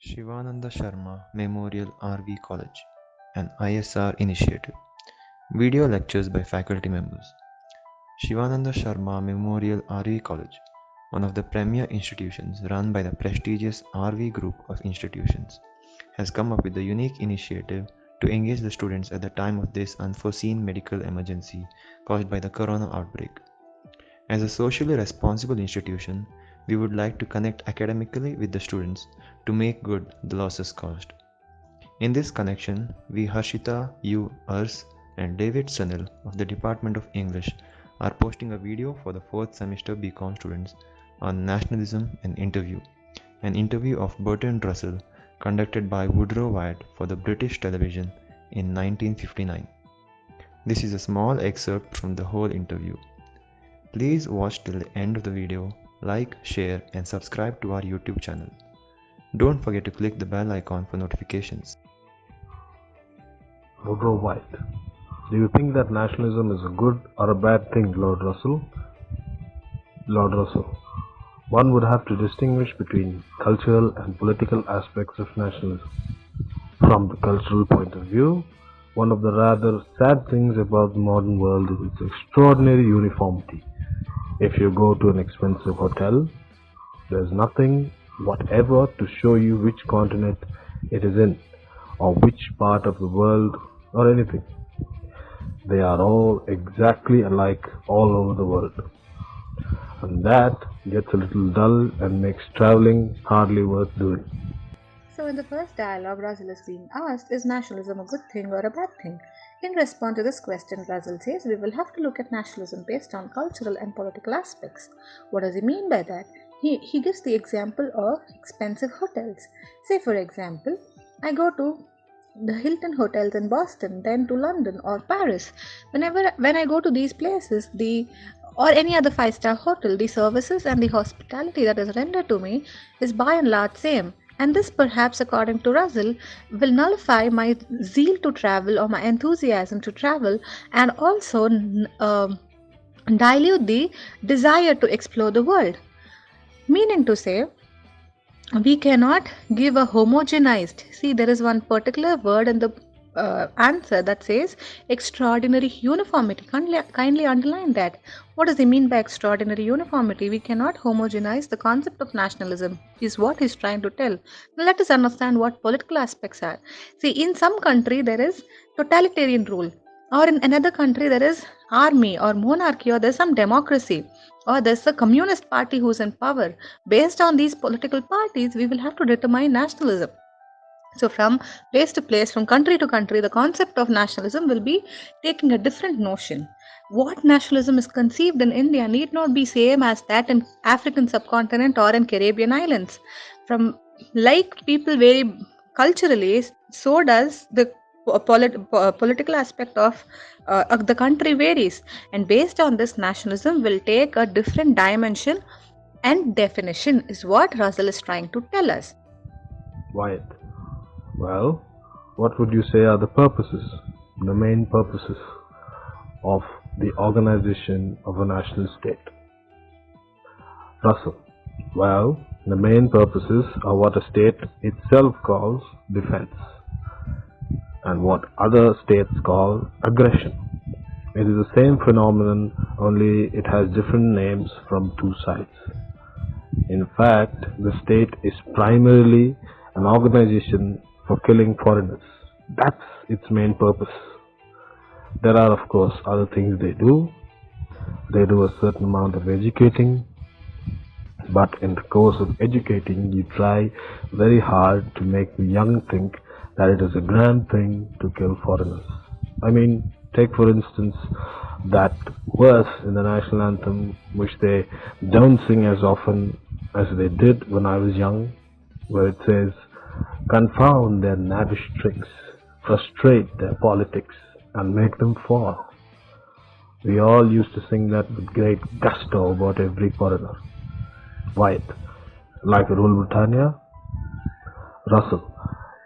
Shivananda Sharma Memorial RV College, an ISR initiative. Video lectures by faculty members. Shivananda Sharma Memorial RV College, one of the premier institutions run by the prestigious RV Group of institutions, has come up with a unique initiative to engage the students at the time of this unforeseen medical emergency caused by the corona outbreak. As a socially responsible institution, we would like to connect academically with the students to make good the losses caused. In this connection, we Harshita, you, Urs, and David Sunil of the Department of English are posting a video for the 4th semester BCom students on nationalism and interview, an interview of Bertrand Russell conducted by Woodrow Wyatt for the British television in 1959. This is a small excerpt from the whole interview. Please watch till the end of the video, like, share, and subscribe to our YouTube channel. Don't forget to click the bell icon for notifications. Woodrow Wyatt. Do you think that nationalism is a good or a bad thing, Lord Russell? Lord Russell. One would have to distinguish between cultural and political aspects of nationalism. From the cultural point of view, one of the rather sad things about the modern world is its extraordinary uniformity. If you go to an expensive hotel, there is nothing whatever to show you which continent it is in, or which part of the world, or anything. They are all exactly alike all over the world. And that gets a little dull and makes traveling hardly worth doing. So in the first dialogue, Russell is being asked, is nationalism a good thing or a bad thing? In response to this question, Russell says we will have to look at nationalism based on cultural and political aspects. What does he mean by that? He gives the example of expensive hotels. Say for example, I go to the Hilton hotels in Boston, then to London or Paris. When I go to these places, or any other 5-star hotel, the services and the hospitality that is rendered to me is by and large same. And this, perhaps according to Russell, will nullify my zeal to travel or my enthusiasm to travel, and also dilute the desire to explore the world. Meaning to say, we cannot give a homogenized. See, there is one particular word in the answer that says extraordinary uniformity. Kindly underline that. What does he mean by extraordinary uniformity? We cannot homogenize the concept of nationalism, is what he's trying to tell. Now let us understand what political aspects are. See, in some country there is totalitarian rule, or in another country there is army or monarchy, or there's some democracy, or there's a communist party who's in power. Based on these political parties, we will have to determine nationalism. So from place to place, from country to country, the concept of nationalism will be taking a different notion. What nationalism is conceived in India need not be same as that in African subcontinent or in Caribbean islands. From like people vary culturally, so does the political aspect of the country varies. And based on this, nationalism will take a different dimension and definition, is what Russell is trying to tell us. Wyatt. Well, what would you say are the purposes, the main purposes of the organization of a national state? Russell. Well, the main purposes are what a state itself calls defense, and what other states call aggression. It is the same phenomenon, only it has different names from two sides. In fact, the state is primarily an organization for killing foreigners. That's its main purpose. There are, of course, other things they do. They do a certain amount of educating, but in the course of educating, you try very hard to make the young think that it is a grand thing to kill foreigners. I mean, take for instance that verse in the national anthem, which they don't sing as often as they did when I was young, where it says, "Confound their lavish tricks, frustrate their politics, and make them fall." We all used to sing that with great gusto about every foreigner. Wyatt. Like rule Britannia? Russell.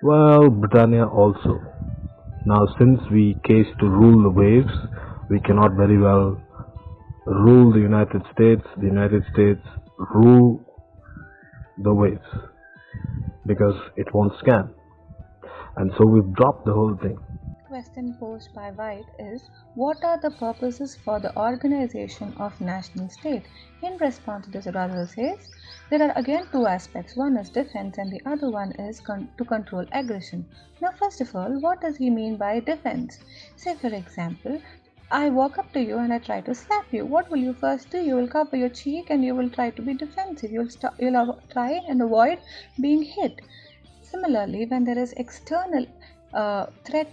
Well, Britannia also. Now, since we case to rule the waves, we cannot very well rule the United States rule the waves. because it won't scan. And so we've dropped the whole thing. Question posed by White is, what are the purposes for the organization of national state? In response to this, Russell says, there are again two aspects. One is defense and the other one is to control aggression. Now, first of all, what does he mean by defense? Say, for example, I walk up to you and I try to slap you. What will you first do? You will cover your cheek and you will try to be defensive. You'll try and avoid being hit. Similarly, when there is external threat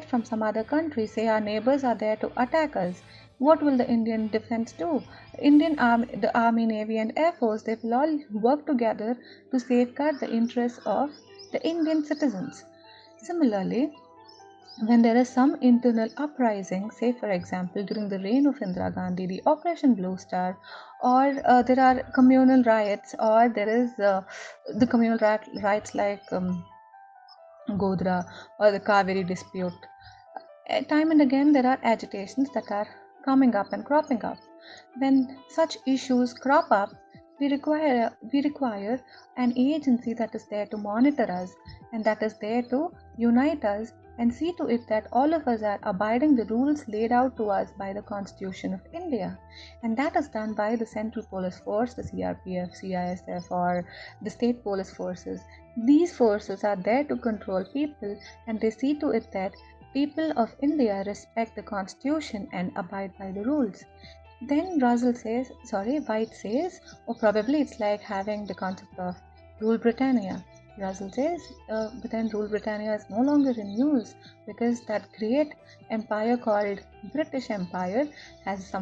from some other country, say our neighbors are there to attack us, what will the Indian defense do? The Army, Navy and Air Force, they will all work together to safeguard the interests of the Indian citizens. Similarly, when there is some internal uprising, say for example during the reign of Indira Gandhi, the Operation Blue Star, or there are communal riots, or there is the communal riots like Godra or the Kaveri dispute. Time and again there are agitations that are coming up and cropping up. When such issues crop up, we require an agency that is there to monitor us and that is there to unite us and see to it that all of us are abiding the rules laid out to us by the Constitution of India. And that is done by the Central Police Force, the CRPF, CISF, or the state police forces. These forces are there to control people and they see to it that people of India respect the Constitution and abide by the rules. Then White says, or probably it's like having the concept of Rule Britannia. Russell says, but then Rule Britannia is no longer in use because that great empire called British Empire has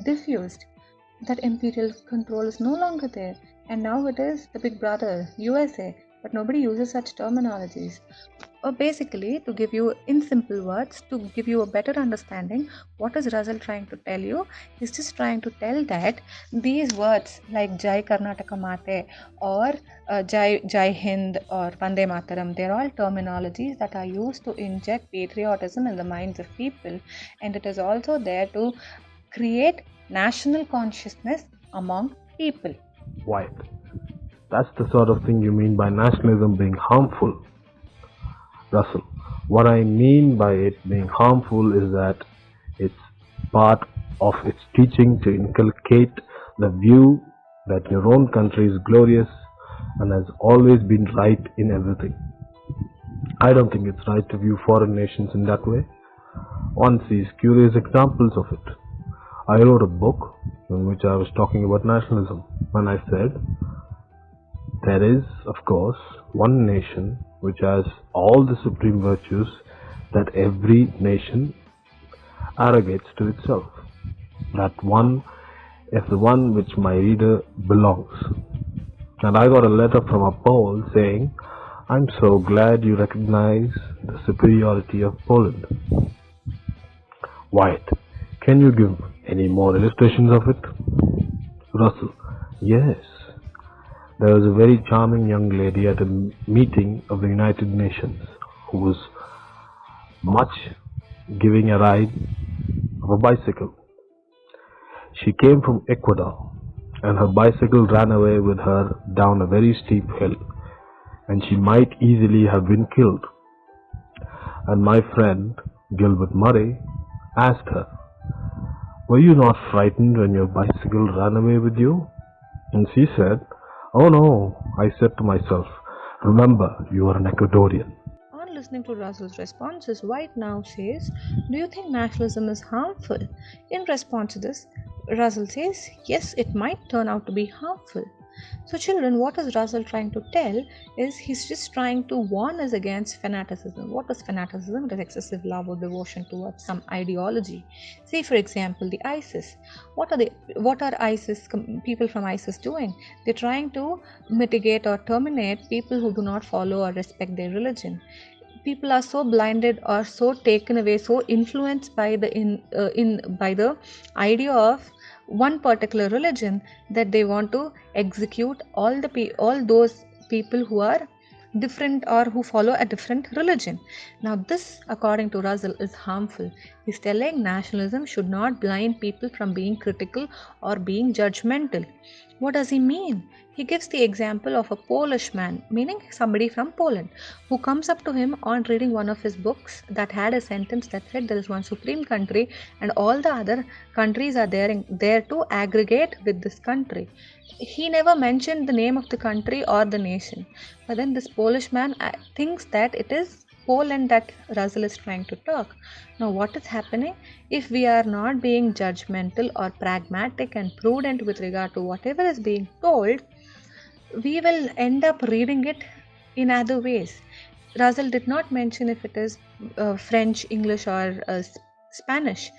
diffused. That imperial control is no longer there, and now it is the big brother, USA, but nobody uses such terminologies. Or basically, to give you in simple words, to give you a better understanding, what is Russell trying to tell you? He's just trying to tell that these words like Jai Karnataka Mate or Jai Hind or Vande Mataram, they're all terminologies that are used to inject patriotism in the minds of people, and it is also there to create national consciousness among people. White. That's the sort of thing you mean by nationalism being harmful. Russell, what I mean by it being harmful is that it's part of its teaching to inculcate the view that your own country is glorious and has always been right in everything. I don't think it's right to view foreign nations in that way. One sees curious examples of it. I wrote a book in which I was talking about nationalism, and I said, there is, of course, one nation which has all the supreme virtues that every nation arrogates to itself. That one is the one which my reader belongs. And I got a letter from a Pole saying, I'm so glad you recognize the superiority of Poland. White, can you give any more illustrations of it? Russell, yes. There was a very charming young lady at a meeting of the United Nations who was much giving a ride of a bicycle. She came from Ecuador and her bicycle ran away with her down a very steep hill and she might easily have been killed. And my friend Gilbert Murray asked her, were you not frightened when your bicycle ran away with you? And she said, oh no, I said to myself, remember, you are an Ecuadorian. On listening to Russell's responses, White now says, do you think nationalism is harmful? In response to this, Russell says, yes, it might turn out to be harmful. So children, what is Russell trying to tell is he's just trying to warn us against fanaticism. What is fanaticism? It is excessive love or devotion towards some ideology. Say for example, the ISIS. What are ISIS, people from ISIS doing? They're trying to mitigate or terminate people who do not follow or respect their religion. People are so blinded or so taken away, so influenced by the idea of one particular religion that they want to execute all those people who are different or who follow a different religion. Now this, according to Russell, is harmful. He's telling nationalism should not blind people from being critical or being judgmental. What does he mean? He gives the example of a Polish man, meaning somebody from Poland, who comes up to him on reading one of his books that had a sentence that said there is one supreme country and all the other countries are there to aggregate with this country. He never mentioned the name of the country or the nation. But then this Polish man thinks that it is Poland that Russell is trying to talk. Now, what is happening? If we are not being judgmental or pragmatic and prudent with regard to whatever is being told, we will end up reading it in other ways. Russell did not mention if it is French, English, or Spanish.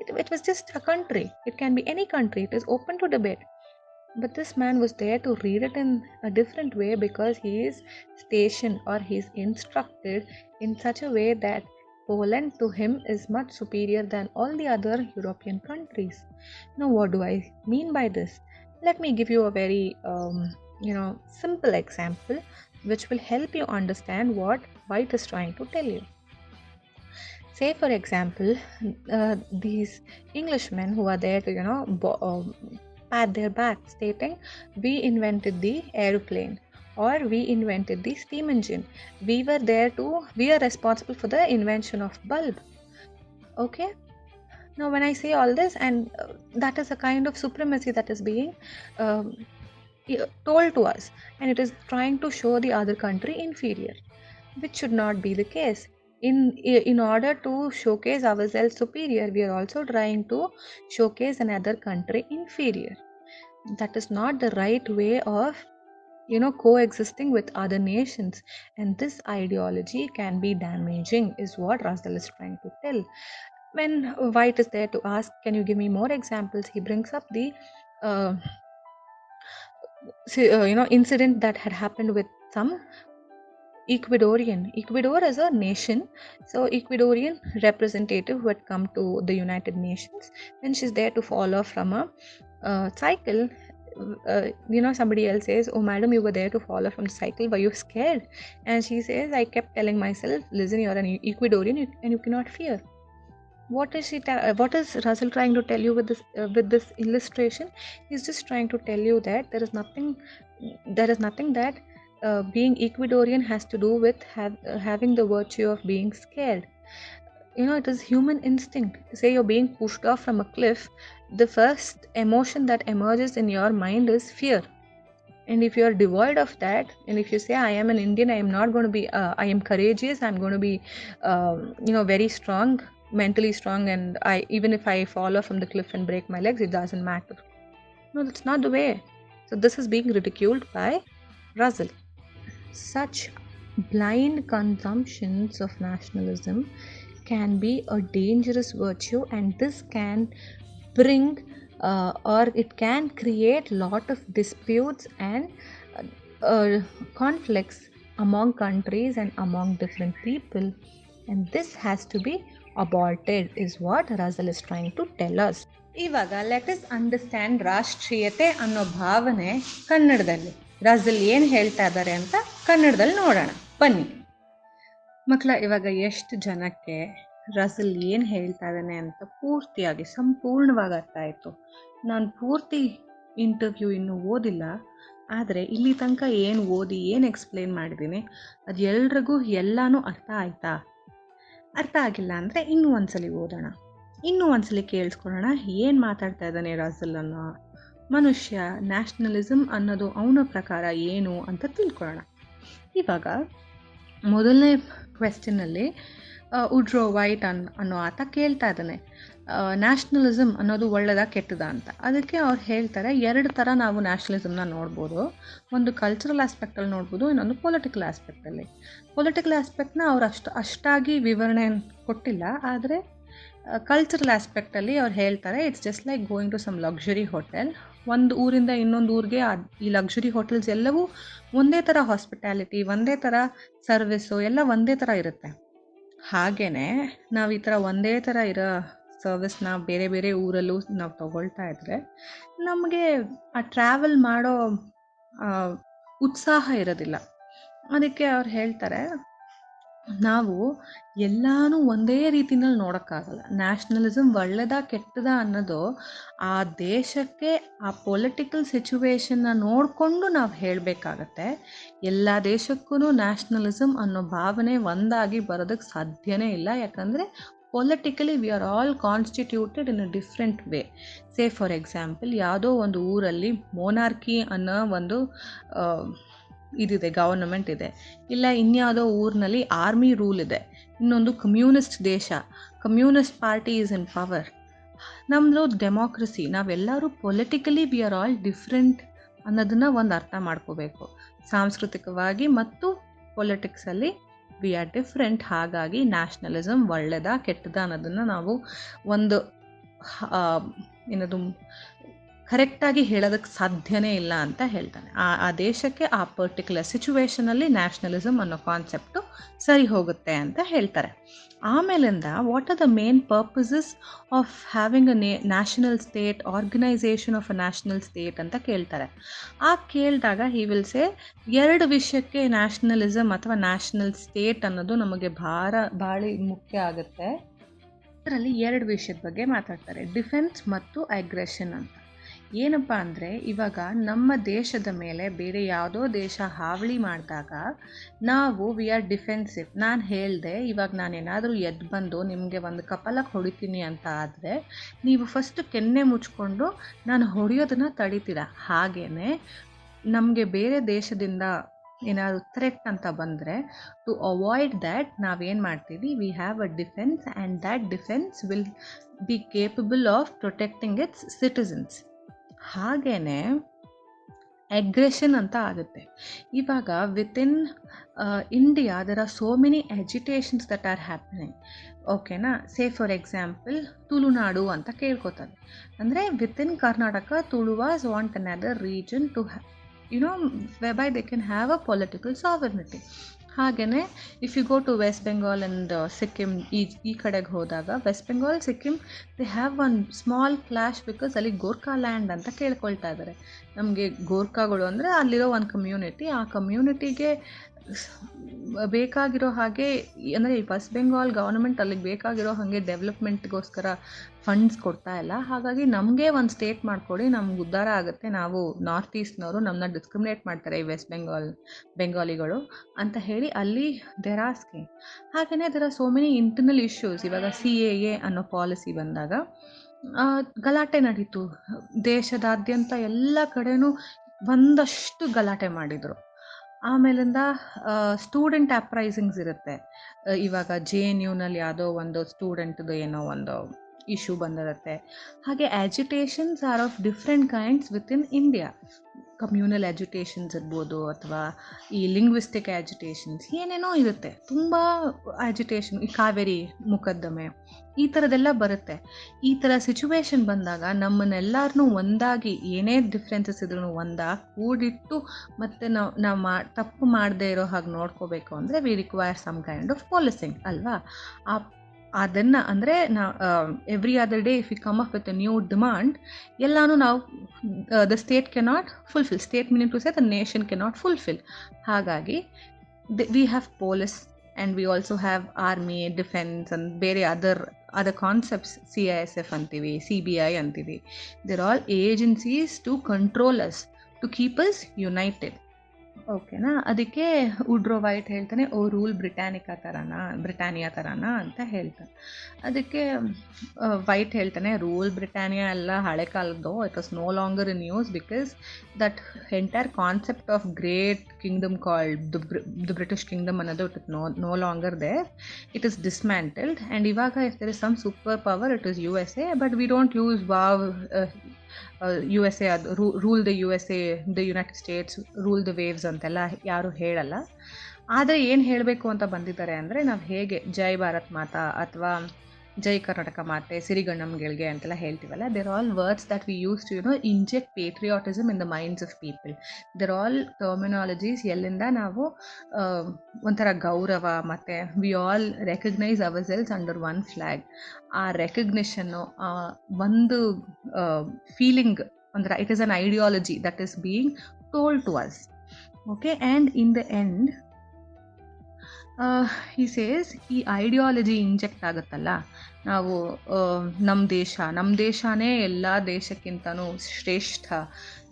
It was just a country. It can be any country. It is open to debate. But this man was there to read it in a different way because he is stationed or he is instructed in such a way that Poland to him is much superior than all the other European countries. Now, what do I mean by this? Let me give you a very simple example which will help you understand what White is trying to tell you. Say, for example, these Englishmen who are there to pat their back, stating, "We invented the aeroplane." Or we invented the steam engine. We are responsible for the invention of bulb. Okay. Now, when I say all this, and that is a kind of supremacy that is being um, told to us, and it is trying to show the other country inferior, which should not be the case. In order to showcase ourselves superior, we are also trying to showcase another country inferior. That is not the right way of coexisting with other nations, and this ideology can be damaging, is what Russell is trying to tell. When White is there to ask, can you give me more examples, he brings up the uh, incident that had happened with some Ecuador is a nation, so Ecuadorian representative who had come to the United Nations, when she's there to fall off from a cycle, somebody else says, "Oh, madam, you were there to fall off from the cycle. Were you scared?" And she says, "I kept telling myself, listen, you're an Ecuadorian and you cannot fear." What is Russell trying to tell you with this illustration? He's just trying to tell you that there is nothing that being Ecuadorian has to do with having the virtue of being scared. It is human instinct. Say you're being pushed off from a cliff, the first emotion that emerges in your mind is fear. And if you are devoid of that, and if you say, "I am an Indian, I am not going to be, I am courageous, I'm going to be, very strong, mentally strong, and even if I fall off from the cliff and break my legs, it doesn't matter." No, that's not the way. So this is being ridiculed by Russell. Such blind consumptions of nationalism can be a dangerous virtue, and this can bring or it can create lot of disputes and conflicts among countries and among different people, and this has to be aborted, is what Russell is trying to tell us. ಇವಾಗ let us understand ರಾಷ್ಟ್ರೀಯತೆ ಅನ್ನೋ ಭಾವನೆ ಕನ್ನಡದಲ್ಲಿ Russell ಏನು ಹೇಳ್ತಾ ಇದ್ದಾರೆ ಅಂತ ಕನ್ನಡದಲ್ಲಿ ನೋಡೋಣ ಬನ್ನಿ ಮಕ್ಕಳ. ಇವಾಗ ಎಷ್ಟು ಜನಕ್ಕೆ ರಸಲ್ ಏನು ಹೇಳ್ತಾ ಇದ್ದಾನೆ ಅಂತ ಪೂರ್ತಿಯಾಗಿ ಸಂಪೂರ್ಣವಾಗಿ ಅರ್ಥ ಆಯಿತು? ನಾನು ಪೂರ್ತಿ ಇಂಟರ್ವ್ಯೂ ಇನ್ನೂ ಓದಿಲ್ಲ, ಆದರೆ ಇಲ್ಲಿ ತನಕ ಏನು ಓದಿ ಏನು ಎಕ್ಸ್ಪ್ಲೇನ್ ಮಾಡಿದ್ದೀನಿ ಅದು ಎಲ್ರಿಗೂ ಎಲ್ಲನೂ ಅರ್ಥ ಆಯ್ತಾ? ಅರ್ಥ ಆಗಿಲ್ಲ ಅಂದರೆ ಇನ್ನೂ ಒಂದ್ಸಲಿ ಓದೋಣ, ಇನ್ನೂ ಒಂದ್ಸಲಿ ಕೇಳಿಸ್ಕೊಳ್ಳೋಣ ಏನು ಮಾತಾಡ್ತಾ ಇದ್ದಾನೆ ರಸಲ್ ಅನ್ನೋ ಮನುಷ್ಯ. ನ್ಯಾಷನಲಿಸಮ್ ಅನ್ನೋದು ಅವನ ಪ್ರಕಾರ ಏನು ಅಂತ ತಿಳ್ಕೊಳ್ಳೋಣ. ಇವಾಗ ಮೊದಲನೇ ಕ್ವೆಶ್ಚನ್ನಲ್ಲಿ ಉಡ್ರೋ ವೈಟ್ ಅನ್ನೋ ಆತ ಕೇಳ್ತಾ ಇದ್ದಾನೆ, ನ್ಯಾಷನಲಿಸಮ್ ಅನ್ನೋದು ಒಳ್ಳೆಯದಾ ಕೆಟ್ಟದಾ ಅಂತ. ಅದಕ್ಕೆ ಅವ್ರು ಹೇಳ್ತಾರೆ, ಎರಡು ಥರ ನಾವು ನ್ಯಾಷನಲಿಸಮ್ನ ನೋಡ್ಬೋದು. ಒಂದು ಕಲ್ಚರಲ್ ಆಸ್ಪೆಕ್ಟಲ್ಲಿ ನೋಡ್ಬೋದು, ಇನ್ನೊಂದು ಪೊಲಿಟಿಕಲ್ ಆಸ್ಪೆಕ್ಟಲ್ಲಿ. ಪೊಲಿಟಿಕಲ್ ಆಸ್ಪೆಕ್ಟ್ನ ಅವ್ರು ಅಷ್ಟಾಗಿ ವಿವರಣೆ ಕೊಟ್ಟಿಲ್ಲ, ಆದರೆ ಕಲ್ಚರಲ್ ಆಸ್ಪೆಕ್ಟಲ್ಲಿ ಅವ್ರು ಹೇಳ್ತಾರೆ, it's just like going to some luxury hotel. ಒಂದು ಊರಿಂದ ಇನ್ನೊಂದು ಊರಿಗೆ ಈ ಲಕ್ಸುರಿ ಹೋಟೆಲ್ಸ್ ಎಲ್ಲವೂ ಒಂದೇ ಥರ ಹಾಸ್ಪಿಟ್ಯಾಲಿಟಿ, ಒಂದೇ ಥರ ಸರ್ವಿಸು ಎಲ್ಲ ಒಂದೇ ಥರ ಇರುತ್ತೆ. ಹಾಗೆಯೇ ನಾವು ಈ ಥರ ಒಂದೇ ಥರ ಇರೋ ಸರ್ವಿಸ್ನ ಬೇರೆ ಬೇರೆ ಊರಲ್ಲೂ ನಾವು ತಗೊಳ್ತಾ ಇದ್ದರೆ ನಮಗೆ ಆ ಟ್ರಾವೆಲ್ ಮಾಡೋ ಉತ್ಸಾಹ ಇರೋದಿಲ್ಲ. ಅದಕ್ಕೆ ಅವ್ರು ಹೇಳ್ತಾರೆ, ನಾವು ಎಲ್ಲಾನು ಒಂದೇ ರೀತಿನಲ್ಲಿ ನೋಡೋಕ್ಕಾಗಲ್ಲ. ನ್ಯಾಷನಲಿಸಮ್ ಒಳ್ಳೆದಾ ಕೆಟ್ಟದಾ ಅನ್ನೋದು ಆ ದೇಶಕ್ಕೆ ಆ ಪೊಲಿಟಿಕಲ್ ಸಿಚುವೇಶನ್ನ ನೋಡಿಕೊಂಡು ನಾವು ಹೇಳಬೇಕಾಗತ್ತೆ. ಎಲ್ಲ ದೇಶಕ್ಕೂ ನ್ಯಾಷನಲಿಸಮ್ ಅನ್ನೋ ಭಾವನೆ ಒಂದಾಗಿ ಬರೋದಕ್ಕೆ ಸಾಧ್ಯನೇ ಇಲ್ಲ. ಯಾಕಂದರೆ politically we are all constituted in a different way. Say for example, ಯಾವುದೋ ಒಂದು ಊರಲ್ಲಿ ಮೊನಾರ್ಕಿ ಅನ್ನೋ ಒಂದು ಇದಿದೆ, ಗವರ್ನಮೆಂಟ್ ಇದೆ. ಇಲ್ಲ ಇನ್ಯಾವುದೋ ಊರಿನಲ್ಲಿ ಆರ್ಮಿ ರೂಲ್ ಇದೆ. ಇನ್ನೊಂದು ಕಮ್ಯುನಿಸ್ಟ್ ದೇಶ, communist party is in power. ನಮ್ಮದು ಡೆಮೋಕ್ರಸಿ, ನಾವೆಲ್ಲರೂ politically we are all different ಅನ್ನೋದನ್ನು ಒಂದು ಅರ್ಥ ಮಾಡ್ಕೋಬೇಕು. ಸಾಂಸ್ಕೃತಿಕವಾಗಿ ಮತ್ತು ಪೊಲಿಟಿಕ್ಸಲ್ಲಿ ವಿ ಆರ್ ಡಿಫ್ರೆಂಟ್. ಹಾಗಾಗಿ ನ್ಯಾಷನಲಿಸಮ್ ಒಳ್ಳೆದಾ ಕೆಟ್ಟದಾ ಅನ್ನೋದನ್ನು ನಾವು ಒಂದು ಏನದು ಕರೆಕ್ಟಾಗಿ ಹೇಳೋದಕ್ಕೆ ಸಾಧ್ಯನೇ ಇಲ್ಲ ಅಂತ ಹೇಳ್ತಾನೆ. ಆ ದೇಶಕ್ಕೆ ಆ ಪರ್ಟಿಕ್ಯುಲರ್ ಸಿಚುವೇಶನಲ್ಲಿ ನ್ಯಾಷನಲಿಸಮ್ ಅನ್ನೋ ಕಾನ್ಸೆಪ್ಟು ಸರಿ ಹೋಗುತ್ತೆ ಅಂತ ಹೇಳ್ತಾರೆ. ಆಮೇಲಿಂದ what are the main purposes of having a national state, organisation of a national state ಅಂತ ಕೇಳ್ತಾರೆ. ಕೇಳಿದಾಗ ಹಿ ವಿಲ್ ಸೇ, 2 ವಿಷಯಕ್ಕೆ ನ್ಯಾಷನಲಿಸಮ್ ಅಥವಾ ನ್ಯಾಷನಲ್ ಸ್ಟೇಟ್ ಅನ್ನೋದು ನಮಗೆ ಭಾಳ ಮುಖ್ಯ ಆಗುತ್ತೆ. ಅದರಲ್ಲಿ 2 ವಿಷಯದ ಬಗ್ಗೆ ಮಾತಾಡ್ತಾರೆ, ಡಿಫೆನ್ಸ್ ಮತ್ತು ಅಗ್ರೆಷನ್ ಅಂತ. ಏನಪ್ಪ ಅಂದರೆ, ಇವಾಗ ನಮ್ಮ ದೇಶದ ಮೇಲೆ ಬೇರೆ ಯಾವುದೋ ದೇಶ ಹಾವಳಿ ಮಾಡಿದಾಗ ನಾವು ವಿ ಆರ್ ಡಿಫೆನ್ಸಿವ್. ನಾನು ಹೇಳಿದೆ, ಇವಾಗ ನಾನೇನಾದರೂ ಎದ್ದು ಬಂದು ನಿಮಗೆ ಒಂದು ಕಪಾಲಕ್ಕೆ ಹೊಡಿತೀನಿ ಅಂತ ಆದರೆ ನೀವು ಫಸ್ಟ್ ಕೆನ್ನೆ ಮುಚ್ಕೊಂಡು ನಾನು ಹೊಡೆಯೋದನ್ನು ತಡಿತೀರ. ಹಾಗೆಯೇ ನಮಗೆ ಬೇರೆ ದೇಶದಿಂದ ಏನಾದರೂ ಥ್ರೆಟ್ ಅಂತ ಬಂದರೆ, ಟು ಅವಾಯ್ಡ್ ದ್ಯಾಟ್ ನಾವೇನು ಮಾಡ್ತೀವಿ, we have a defence and that defence will be capable of protecting its citizens. ಹಾಗೆಯೇ ಅಗ್ರೆಷನ್ ಅಂತ ಆಗುತ್ತೆ. ಇವಾಗ within India there are so many agitations that are happening. ಓಕೆನಾ? ಸೇ ಫಾರ್ ಎಕ್ಸಾಂಪಲ್, ತುಳುನಾಡು ಅಂತ ಕೇಳ್ಕೊತಾರೆ. ಅಂದರೆ within Karnataka, Tuluvas want another region to whereby they can have a political sovereignty. ಹಾಗೆಯೇ if you go to West Bengal and Sikkim, ಈ ಕಡೆಗೆ ಹೋದಾಗ West Bengal, Sikkim, they have one small clash because ಅಲ್ಲಿ Gorkha land ಅಂತ ಕೇಳ್ಕೊಳ್ತಾ ಇದ್ದಾರೆ. ನಮಗೆ ಗೋರ್ಖಾಗಳು ಅಂದರೆ ಅಲ್ಲಿರೋ ಒಂದು ಕಮ್ಯುನಿಟಿ, ಆ ಕಮ್ಯುನಿಟಿಗೆ ಬೇಕಾಗಿರೋ ಹಾಗೆ, ಅಂದರೆ ಈ ವೆಸ್ಟ್ ಬೆಂಗಾಲ್ ಗವರ್ನಮೆಂಟ್ ಅಲ್ಲಿಗೆ ಬೇಕಾಗಿರೋ ಹಾಗೆ ಡೆವಲಪ್ಮೆಂಟ್ಗೋಸ್ಕರ ಫಂಡ್ಸ್ ಕೊಡ್ತಾ ಇಲ್ಲ. ಹಾಗಾಗಿ ನಮಗೆ ಒಂದು ಸ್ಟೇಟ್ ಮಾಡಿಕೊಡಿ, ನಮ್ಗೆ ಉದ್ಧಾರ ಆಗುತ್ತೆ, ನಾವು ನಾರ್ತ್ ಈಸ್ಟ್ನವರು ನಮ್ಮನ್ನ ಡಿಸ್ಕ್ರಿಮಿನೇಟ್ ಮಾಡ್ತಾರೆ ಈ ವೆಸ್ಟ್ ಬೆಂಗಾಲಿಗಳು ಅಂತ ಹೇಳಿ ಅಲ್ಲಿ ದೇರ್ ಆಸ್ಕಿಂಗ್. ಹಾಗೆಯೇ there are so many internal issues. ಇವಾಗ CAA ಅನ್ನೋ ಪಾಲಿಸಿ ಬಂದಾಗ ಗಲಾಟೆ ನಡೀತು. ದೇಶದಾದ್ಯಂತ ಎಲ್ಲ ಕಡೆನೂ ಒಂದಷ್ಟು ಗಲಾಟೆ ಮಾಡಿದರು. ಆಮೇಲಿಂದ ಸ್ಟೂಡೆಂಟ್ ಅಪ್ರೈಸಿಂಗ್ಸ್ ಇರುತ್ತೆ. ಇವಾಗ JNUನಲ್ಲಿ ಯಾವುದೋ ಒಂದು ಸ್ಟೂಡೆಂಟ್ದು ಏನೋ ಒಂದು ಇಶ್ಯೂ ಬಂದಿರುತ್ತೆ. ಹಾಗೆ agitations are of different kinds within India. Communal agitations ಇರ್ಬೋದು, ಅಥವಾ ಈ ಲಿಂಗ್ವಿಸ್ಟಿಕ್ ಅಜಿಟೇಷನ್ಸ್, ಏನೇನೋ ಇರುತ್ತೆ. ತುಂಬ ಅಜಿಟೇಷನ್, ಈ ಕಾವೇರಿ ಮುಕದ್ದಮೆ, ಈ ಥರದ್ದೆಲ್ಲ ಬರುತ್ತೆ. ಈ ಥರ ಸಿಚುವೇಶನ್ ಬಂದಾಗ ನಮ್ಮನ್ನೆಲ್ಲರನ್ನೂ ಒಂದಾಗಿ, ಏನೇ ಡಿಫ್ರೆನ್ಸಸ್ ಇದ್ರೂ ಒಂದಾಗಿ ಕೂಡಿಟ್ಟು ಮತ್ತು ನಾವು ತಪ್ಪು ಮಾಡದೇ ಇರೋ ಹಾಗೆ ನೋಡ್ಕೋಬೇಕು ಅಂದರೆ we require some kind of policing ಅಲ್ವಾ? ಅದನ್ನು ಅಂದರೆ every other day if you come up with a new demand, ಎಲ್ಲನೂ ನಾವು the state cannot fulfil. State meaning to say the nation cannot fulfil. ಹಾಗಾಗಿ we have police and we also have army, defence and ಬೇರೆ other concepts. CISF ಅಂತೀವಿ, CBI ಅಂತೀವಿ. There all agencies to control us, to keep us united. ಓಕೆನಾ? ಅದಕ್ಕೆ Woodrow white ಹೇಳ್ತಾನೆ, ಓ rule Britannia ಥರನಾ ಅಂತ ಹೇಳ್ತಾನೆ. ಅದಕ್ಕೆ ವೈಟ್ ಹೇಳ್ತಾನೆ, ರೂಲ್ ಬ್ರಿಟಾನಿಯಾ ಎಲ್ಲ ಹಳೆ ಕಾಲದ್ದು, it was no longer in use because that entire concept of Great Kingdom called the British Kingdom ಅನ್ನೋದು it is no longer there. It is dismantled. And ಇವಾಗ if there is some super power, it is USA, but we don't use USA, ಅದು rule the USA, the United States rule the waves ಅಂತೆಲ್ಲ ಯಾರೂ ಹೇಳಲ್ಲ. ಆದರೆ ಏನು ಹೇಳಬೇಕು ಅಂತ ಬಂದಿದ್ದಾರೆ ಅಂದರೆ, ನಾವು ಹೇಗೆ ಜೈ ಭಾರತ್ ಮಾತಾ ಅಥವಾ ಜೈ ಕರ್ನಾಟಕ ಮಾತೆ, ಸಿರಿಗಣ್ಣಮ್ಗಳಿಗೆ ಅಂತೆಲ್ಲ ಹೇಳ್ತೀವಲ್ಲ, they're all words that we use to inject patriotism in the minds of people. They're all terminologies ಎಲ್ಲಿಂದ ನಾವು ಒಂಥರ ಗೌರವ, ಮತ್ತು we all recognise our selves under one flag. ಆ ರೆಕಗ್ನಿಷನ್ನು, ಒಂದು ಫೀಲಿಂಗ್, ಅಂದರೆ it is an ideology that is being told to us. Okay, and in the end ಈ ಸೇಸ್ ಈ ಐಡಿಯಾಲಜಿ ಇಂಜೆಕ್ಟ್ ಆಗುತ್ತಲ್ಲ, ನಾವು ನಮ್ಮ ದೇಶನೇ ಎಲ್ಲ ದೇಶಕ್ಕಿಂತನೂ ಶ್ರೇಷ್ಠ,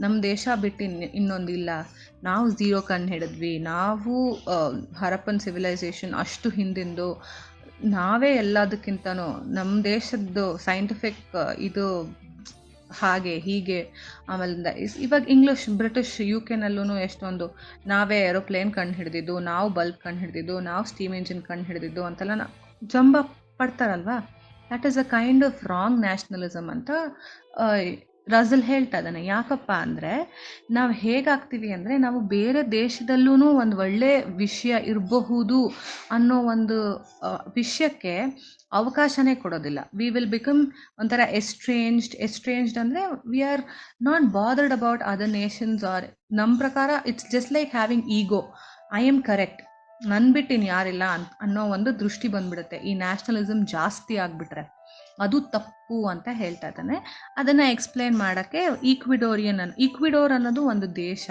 ನಮ್ಮ ದೇಶ ಬಿಟ್ಟು ಇನ್ನೊಂದಿಲ್ಲ, ನಾವು ಝೀರೋ ಕಂಡು ಹಿಡಿದ್ವಿ, ನಾವು ಹರಪ್ಪನ್ ಸಿವಿಲೈಸೇಷನ್ ಅಷ್ಟು ಹಿಂದಿಂದು, ನಾವೇ ಎಲ್ಲದಕ್ಕಿಂತನೂ ನಮ್ಮ ದೇಶದ್ದು ಸೈಂಟಿಫಿಕ್ ಇದು ಹಾಗೆ ಹೀಗೆ. ಆಮೇಲೆ ಇವಾಗ ಇಂಗ್ಲಿಷ್ ಬ್ರಿಟಿಷ್ UK ಎಷ್ಟೊಂದು ನಾವೇ ಏರೋಪ್ಲೇನ್ ಕಂಡು ಹಿಡಿದಿದ್ದು, ನಾವು ಬಲ್ಬ್ ಕಂಡು ಹಿಡಿದಿದ್ದು, ನಾವು ಸ್ಟೀಮ್ ಇಂಜಿನ್ ಕಂಡು ಹಿಡಿದಿದ್ದು ಅಂತೆಲ್ಲ ಜಂಬ ಪಡ್ತಾರಲ್ವಾ. That is a kind of wrong nationalism ಅಂತ ರಸಲ್ ಹೇಳ್ತಾ ಇದ್ದಾನೆ. ಯಾಕಪ್ಪ ಅಂದರೆ ನಾವು ಹೇಗಾಗ್ತೀವಿ ಅಂದರೆ, ನಾವು ಬೇರೆ ದೇಶದಲ್ಲೂ ಒಂದು ಒಳ್ಳೆ ವಿಷಯ ಇರಬಹುದು ಅನ್ನೋ ಒಂದು ವಿಷಯಕ್ಕೆ ಅವಕಾಶನೇ ಕೊಡೋದಿಲ್ಲ. ವಿ ವಿಲ್ ಬಿಕಮ್ ಒಂಥರ ಎಸ್ಟ್ರೇಂಜ್ಡ್ ಅಂದರೆ we are not bothered about other nations. Or ನಮ್ಮ ಪ್ರಕಾರ it's just like having ego, I am correct, ನನ್ನ ಬಿಟ್ಟು ಇನ್ನು ಯಾರಿಲ್ಲ ಅನ್ನೋ ಒಂದು ದೃಷ್ಟಿ ಬಂದ್ಬಿಡುತ್ತೆ ಈ ನ್ಯಾಷನಲಿಸಮ್ ಜಾಸ್ತಿ ಆಗಿಬಿಟ್ರೆ. ಅದು ತಪ್ಪು ಅಂತ ಹೇಳ್ತಾ ಇದ್ದಾನೆ. ಅದನ್ನು ಎಕ್ಸ್ಪ್ಲೇನ್ ಮಾಡೋಕ್ಕೆ ಈಕ್ವಿಡೋರ್ ಅನ್ನೋದು ಒಂದು ದೇಶ.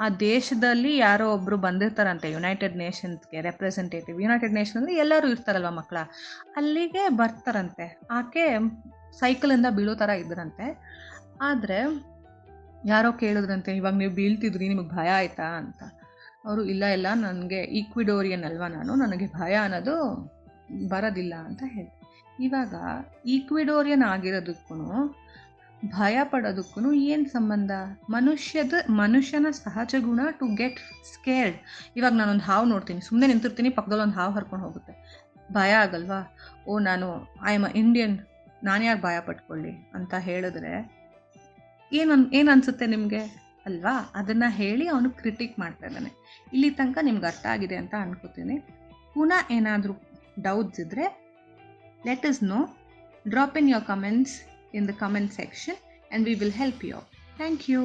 ಆ ದೇಶದಲ್ಲಿ ಯಾರೋ ಒಬ್ಬರು ಬಂದಿರ್ತಾರಂತೆ ಯುನೈಟೆಡ್ ನೇಷನ್ಸ್ಗೆ ರೆಪ್ರೆಸೆಂಟೇಟಿವ್. ಯುನೈಟೆಡ್ ನೇಷನಲ್ಲಿ ಎಲ್ಲರೂ ಇರ್ತಾರಲ್ವ ಮಕ್ಕಳ, ಅಲ್ಲಿಗೆ ಬರ್ತಾರಂತೆ. ಆಕೆ ಸೈಕಲಿಂದ ಬೀಳೋ ಥರ ಇದ್ರಂತೆ. ಆದರೆ ಯಾರೋ ಕೇಳಿದ್ರಂತೆ, ಇವಾಗ ನೀವು ಬೀಳ್ತಿದ್ರಿ, ನಿಮಗೆ ಭಯ ಆಯಿತಾ ಅಂತ. ಅವರು ಇಲ್ಲ ನನಗೆ ಈಕ್ವಿಡೋರಿಯನ್ ಅಲ್ವಾ ನಾನು, ನನಗೆ ಭಯ ಅನ್ನೋದು ಬರೋದಿಲ್ಲ ಅಂತ ಹೇಳಿ. ಇವಾಗ ಈಕ್ವಿಡೋರಿಯನ್ ಆಗಿರೋದಕ್ಕೂ ಭಯ ಪಡೋದಕ್ಕೂ ಏನು ಸಂಬಂಧ? ಮನುಷ್ಯನ ಸಹಜ ಗುಣ ಟು ಗೆಟ್ ಸ್ಕೇರ್ಡ್. ಇವಾಗ ನಾನೊಂದು ಹಾವು ನೋಡ್ತೀನಿ, ಸುಮ್ಮನೆ ನಿಂತಿರ್ತೀನಿ, ಪಕ್ಕದಲ್ಲಿ ಒಂದು ಹಾವು ಹರ್ಕೊಂಡು ಹೋಗುತ್ತೆ, ಭಯ ಆಗಲ್ವಾ? ನಾನು ಐ ಆಮ್ ಇಂಡಿಯನ್, ನಾನು ಯಾಕೆ ಭಯ ಪಟ್ಕೊಳ್ಳಿ ಅಂತ ಹೇಳಿದ್ರೆ ಏನು ಅನಿಸುತ್ತೆ ನಿಮಗೆ ಅಲ್ವಾ? ಅದನ್ನು ಹೇಳಿ ಅವನು ಕ್ರಿಟಿಕ್ ಮಾಡ್ತಾ ಇದ್ದಾನೆ. ಇಲ್ಲಿ ತನಕ ನಿಮ್ಗೆ ಅರ್ಥ ಆಗಿದೆ ಅಂತ ಅನ್ಕೋತೀನಿ. ಪುನಃ ಏನಾದರೂ ಡೌಟ್ಸ್ ಇದ್ದರೆ let us know. Drop in your comments in the comment section and we will help you out. Thank you.